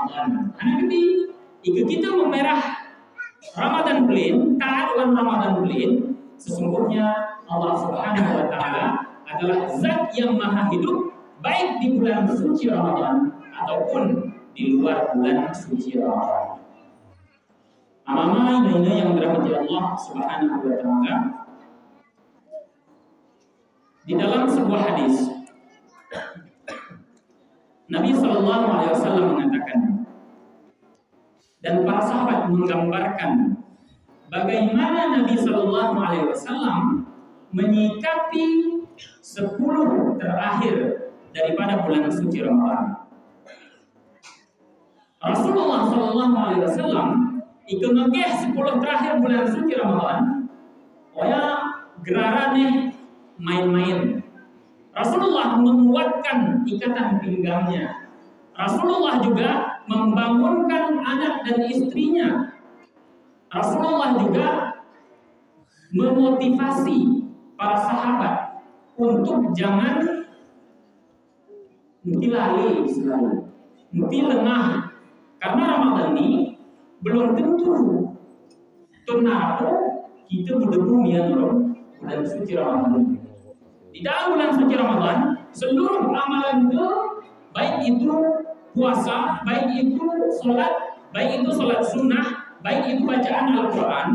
Ramadan. Anak keti, jika kita memerah Ramadan bulan, taat Ramadan bulan, sesungguhnya Allah Subhanahu wa taala adalah zat yang maha hidup baik di bulan suci Ramadan ataupun di luar bulan suci Ramadan. Amama ini yang dirahmati Allah Subhanahu wa taala. Di dalam sebuah hadis Nabi Shallallahu Alaihi Wasallam mengatakan, dan para sahabat menggambarkan bagaimana Nabi Shallallahu Alaihi Wasallam menyikapi 10 terakhir daripada bulan suci Ramadan. Rasulullah Shallallahu Alaihi Wasallam ikut ngekeh 10 terakhir bulan suci Ramadan, oya gerarane main-main. Rasulullah menguatkan ikatan pinggangnya. Rasulullah juga membangunkan anak dan istrinya. Rasulullah juga memotivasi para sahabat untuk jangan lali selalu, lengah, karena Ramadan ini belum tentu tornado kita berdebu yang bulan suci Ramadan. Di dalam bulan suci Ramadan, seluruh amalan itu, baik itu puasa, baik itu sholat sunnah, baik itu bacaan Al-Quran,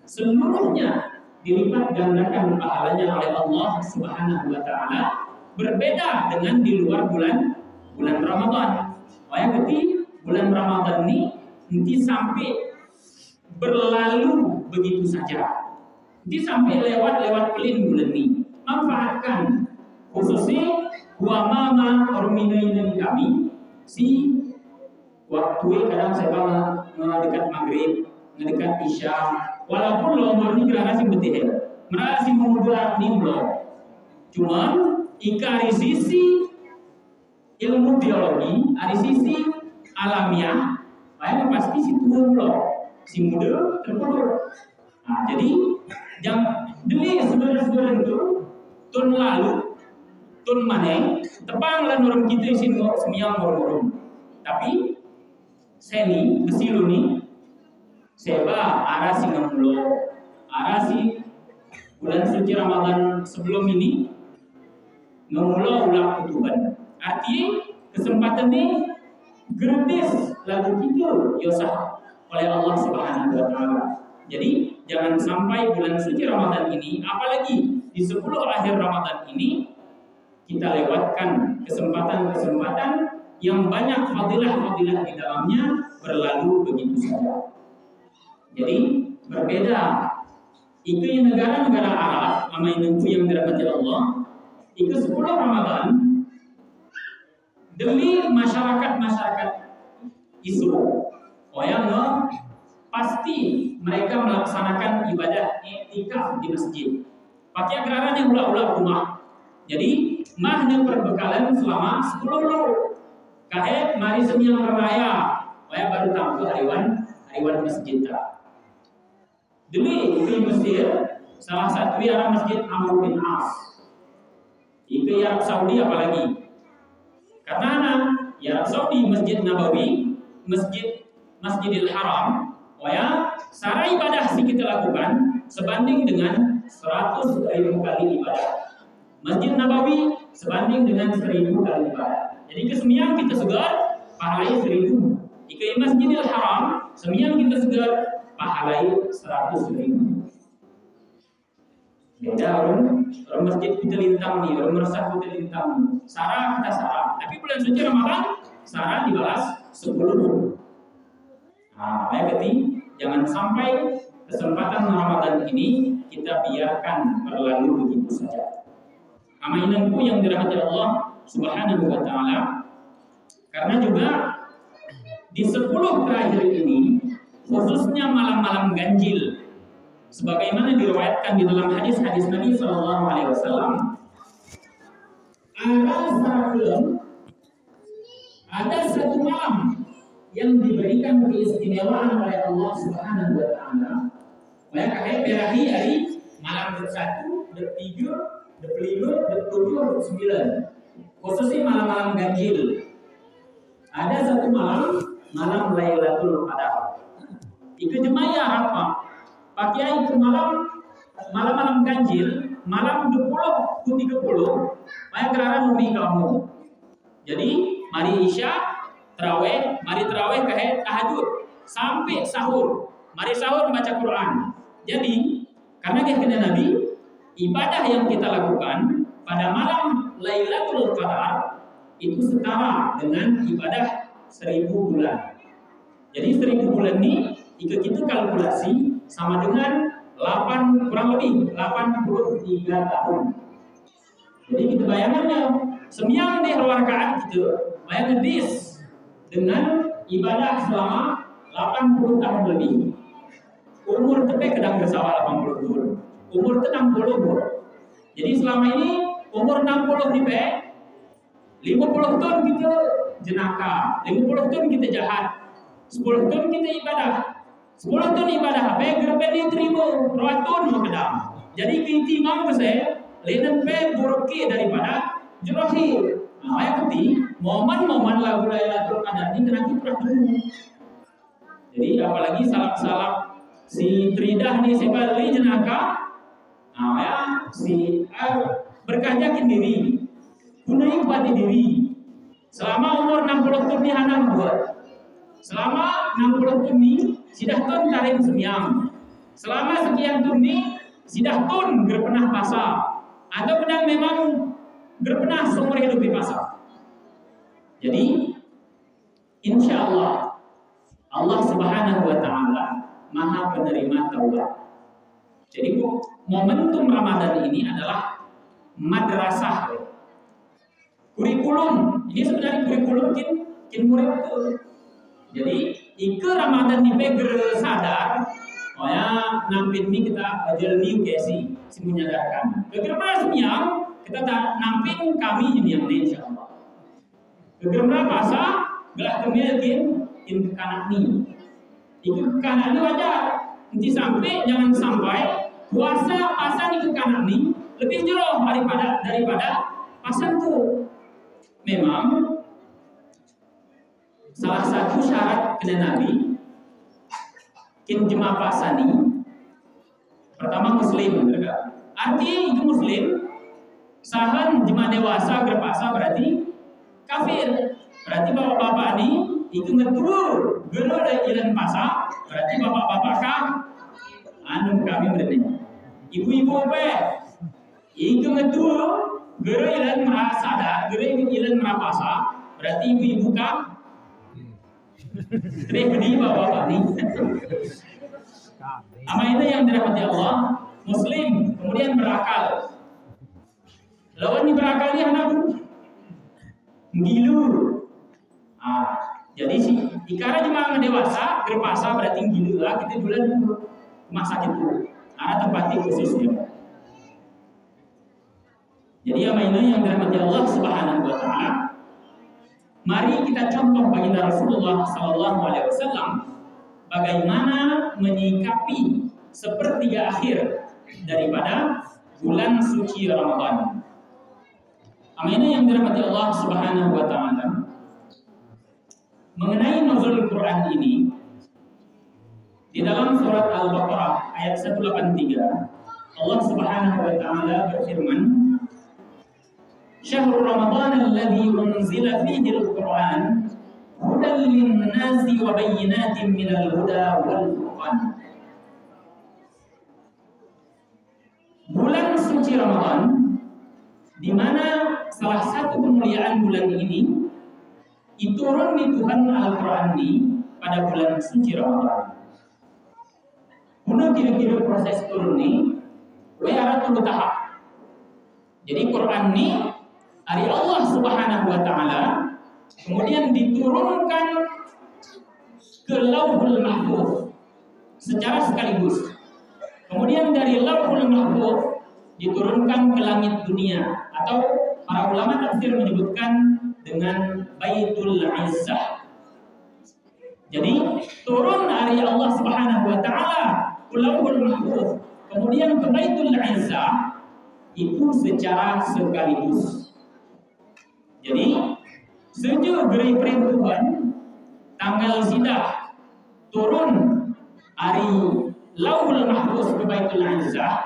seluruhnya dilipat gandakan pahalanya oleh Allah Subhanahu wa taala, berbeda dengan di luar bulan Ramadan. Yang ketiga, bulan Ramadan ini nanti sampai berlalu begitu saja. Nanti sampai lewat pelin bulan ini. Manfaatkan, khususnya mama orminain kami si waktu kadang saya dekat maghrib, dekat isya, walaupun lo umurnya kerana si betih, merasa si memudah ni lo. Cuman ika dari sisi ilmu biologi, dari sisi alamiah, banyak pasti si turun lo, si muda terpuruk. Nah, jadi jangan demi saudara-saudara itu tun lalu, tun maneng, tepang lan orang kita isin semiang orang. Tapi seni besilu ni, seba arasi ngamulo, arasi bulan suci Ramadan sebelum ini ngamulo ulah kutuban. Artinya kesempatan ni gratis lagu kita yosah oleh Allah Subhanahu wa taala. Jadi jangan sampai bulan suci Ramadan ini, apalagi di 10 akhir Ramadan ini, kita lewatkan kesempatan-kesempatan yang banyak fadilah-fadilah di dalamnya berlalu begitu saja. Jadi berbeda. Itu negara-negara Arab, sama yang dirahmati Allah, itu 10 Ramadan demi masyarakat isu, yang pasti mereka melaksanakan ibadah i'tikaf di masjid. Pakai geraran yang ulah-ulah rumah. Jadi, mahnya perbekalan selama 10 bulan. Kahe mari semiang raya, baru tampil hariwan masjid. Demi di Mesir, salah satu arah masjid Amr bin As. Itu Arab Saudi apalagi. Karena Arab Saudi Masjid Nabawi, Masjidil Haram, sara ibadah sih kita lakukan sebanding dengan 100.000 kali ibadah. Masjid Nabawi sebanding dengan 1.000 kali ibadah. Jadi kesemiang kita segar pahalai 1.000. Jika Masjidil Haram semiang kita segar pahalai 100.000. Beda orang masjid kita lintang nih, orang meresah kita lintang nih. Sarah kita sarah. Tapi bulan suci Ramadan sarah dibalas 10. Nah, jangan sampai kesempatan Ramadan ini kita biarkan berlalu begitu saja. Amainanku yang dirahmati Allah Subhanahu wa taala, karena juga di 10 terakhir ini, khususnya malam-malam ganjil, sebagaimana diriwayatkan di dalam hadis-hadis Nabi Shallallahu Alaihi Wasallam, ada satu malam yang diberikan keistimewaan oleh Allah Subhanahu wa taala. Maka berahi hari malam 1, 3, 5, 7, 9. Khususnya malam-malam ganjil. Ada satu malam Lailatul Qadar. Iku jemaya apa? Pakai itu malam ganjil, malam 20 ke 30, maya kerana numi kamu. Jadi mari Isya mari terawih ke tahajud sampai sahur. Mari sahur baca Quran. Jadi karena kehendak Nabi, ibadah yang kita lakukan pada malam Lailatul Qadar itu setara dengan ibadah 1000 bulan. Jadi 1000 bulan ini jika kita kalkulasi sama dengan kurang lebih 83 tahun. Jadi kita bayangannya sembiang di rakaat kita bayangkan dis dengan ibadah selama 80 tahun lebih. Umur tepe kadang bersawal 80 tahun. Umur itu 60 tahun. Jadi selama ini umur 60 nih 50 tahun kita jenaka, 50 tahun kita jahat, 10 tahun kita ibadah. 10 tahun ibadah, gerben terima, rawatun kedam. Jadi kinti mau saya, lenen burki daripada jerohi. Ayat keti, momen-momen lagu Lailatul Qadar ini kena kita dulu. Jadi apalagi salap-salap si Tridah nih sebali jenaka, ya si berkajakin diri, gunai pati diri. Selama umur 60 tahun ini anak buat. Selama 60 tahun ini sidah tun tarik semyang. Selama sekian tahun ini sidah tun gerpenah pasar atau kadang memang gerpenah seumur hidup di pasar. Jadi insya Allah Allah Subhanahu wa Ta'ala Maha penerima taubat. Jadi momentum Ramadan ini adalah madrasah. Kurikulum ini sebenarnya kurikulum kin murid itu. Jadi ike Ramadan ini sadar, oh ya nampin ini kita jalani UKSI, si menyadarkan. Kegerma semyang kita tak nampin kami ini yang insya Allah. Kegerma pasa gelah kemilkin in kanak ni. Iku kanak ni wajar. Nanti jangan sampai puasa pasa ni ke kanak ni lebih jauh daripada pasan tu. Memang salah satu syarat kena Nabi kin jemaah pasani pertama muslim, artinya itu muslim sahan jemaah dewasa berpasa berarti kafir, berarti bapak-bapak ini itu ngetur gelo dari ilan pasa berarti bapak-bapak anu kami berarti ibu-ibu itu ngetur gero ilan merasa gero ilan merapasa berarti ibu-ibu Terima bapak ini. Ama itu yang dirahmati Allah, Muslim kemudian berakal. Lawan ini berakal ini anak ngilu. Jadi si ikara jemaah dewasa berpasa berarti ngilu lah kita bulan masa itu. Ada tempat khususnya. Jadi ama ini yang dirahmati Allah Subhanahu wa Ta'ala. Mari kita contoh baginda Rasulullah SAW bagaimana menyikapi sepertiga akhir daripada bulan suci Ramadan. Amanah yang dirahmati Allah Subhanahu wa Ta'ala. Mengenai nuzul Quran ini di dalam surat Al-Baqarah ayat 183 Allah Subhanahu wa Ta'ala berfirman, Syahrul Ramadan alladhi unzila fihi al-Qur'an hudan lin-nasi wa bayyinatin minal huda wal furqan. Bulan suci Ramadan di mana salah satu kemuliaan bulan ini diturun di Tuhan Al-Qur'an ini pada bulan suci Ramadan. Menurut kira-kira proses turun ini ada 10 tahap. Jadi Quran ini dari Allah Subhanahu wa Ta'ala kemudian diturunkan ke Lauhul Mahfuz secara sekaligus. Kemudian dari Lauhul Mahfuz diturunkan ke langit dunia atau para ulama tafsir menyebutkan dengan Baitul Izzah. Jadi turun dari Allah Subhanahu wa Ta'ala ke Lauhul Mahfuz kemudian ke Baitul Izzah itu secara sekaligus. Jadi sejauh beri perintah Tuhan tanggal sidah turun hari Lauhul Mahfuz ke Baitul Izzah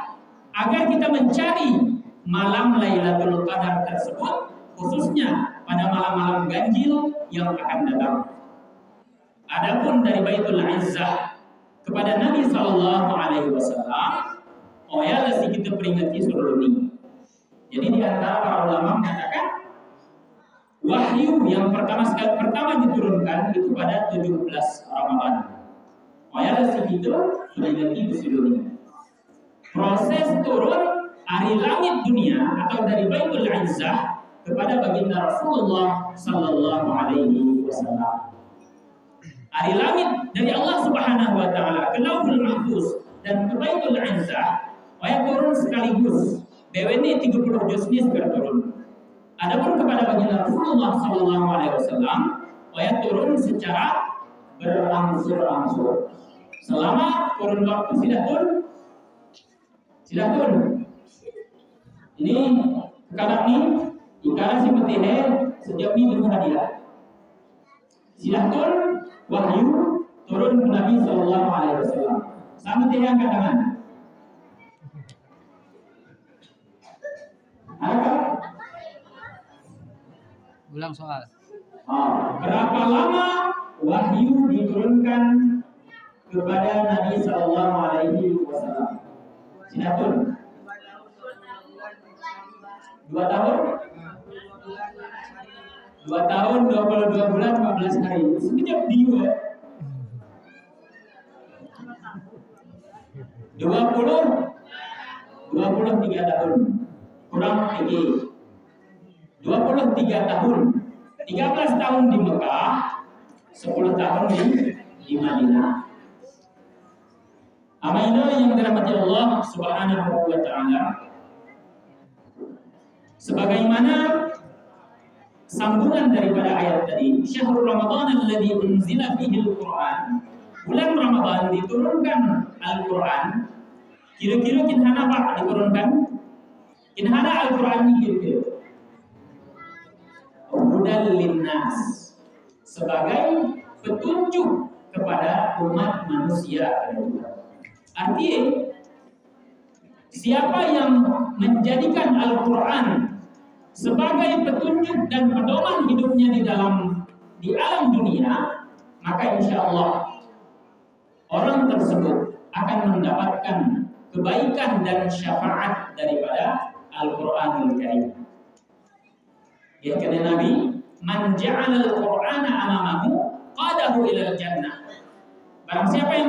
agar kita mencari malam Lailatul Qadar tersebut, khususnya pada malam-malam ganjil yang akan datang. Adapun dari Baitul Izzah kepada Nabi Sallallahu Alaihi Wasallam, oh ya lagi kita peringati seluruh ini. Jadi di antara para ulama menyatakan wahyu yang pertama diturunkan itu pada 17 Ramadan. Oh ya lagi kita peringati seluruh ini. Proses turun dari langit dunia atau dari Baitul Izzah kepada baginda Rasulullah Sallallahu Alaihi Wasallam. Dari langit dari Allah Subhanahu Wa Taala ke Lauhul Mahfuz dan ke Baitul Izzah, ayat turun sekaligus. BWN 30 juz ini segera turun. Adapun kepada baginda Rasulullah Sallallahu Alaihi Wasallam, ayat turun secara berangsur-angsur. Selama kurun waktu sidah turun. Ini sekarang ini ikara si petene setiap minggu hadiah. Sidah turun wahyu turun ke Nabi Sallallahu Alaihi Wasallam. Sama dia angkat tangan. Adakah? Ulang soal. Berapa lama wahyu diturunkan kepada Nabi Sallallahu Alaihi Wasallam? Sidah turun. 2 tahun? 2 tahun, 22 bulan, 15 hari. Sekejap dia. 23 tahun. Kurang lagi. 23 tahun. 13 tahun di Mekah, 10 tahun di Madinah. Amaina yang dirahmati Allah Subhanahu wa Ta'ala, sebagaimana sambungan daripada ayat tadi, syahrul Ramadan alladzi unzila fihi al-Qur'an, bulan Ramadan diturunkan Al-Qur'an. Kira-kira kinhana Pak diturunkan? Kinhana Al-Qur'an ini kira-kira? Hudan linnas, sebagai petunjuk kepada umat manusia. Artinya, siapa yang menjadikan Al-Quran sebagai petunjuk dan pedoman hidupnya di alam dunia, maka insya Allah orang tersebut akan mendapatkan kebaikan dan syafaat daripada Al-Quranul Karim. Ya kata Nabi, man ja'ala al-Qur'ana amamahu qadahu ila al-jannah. Barang siapa yang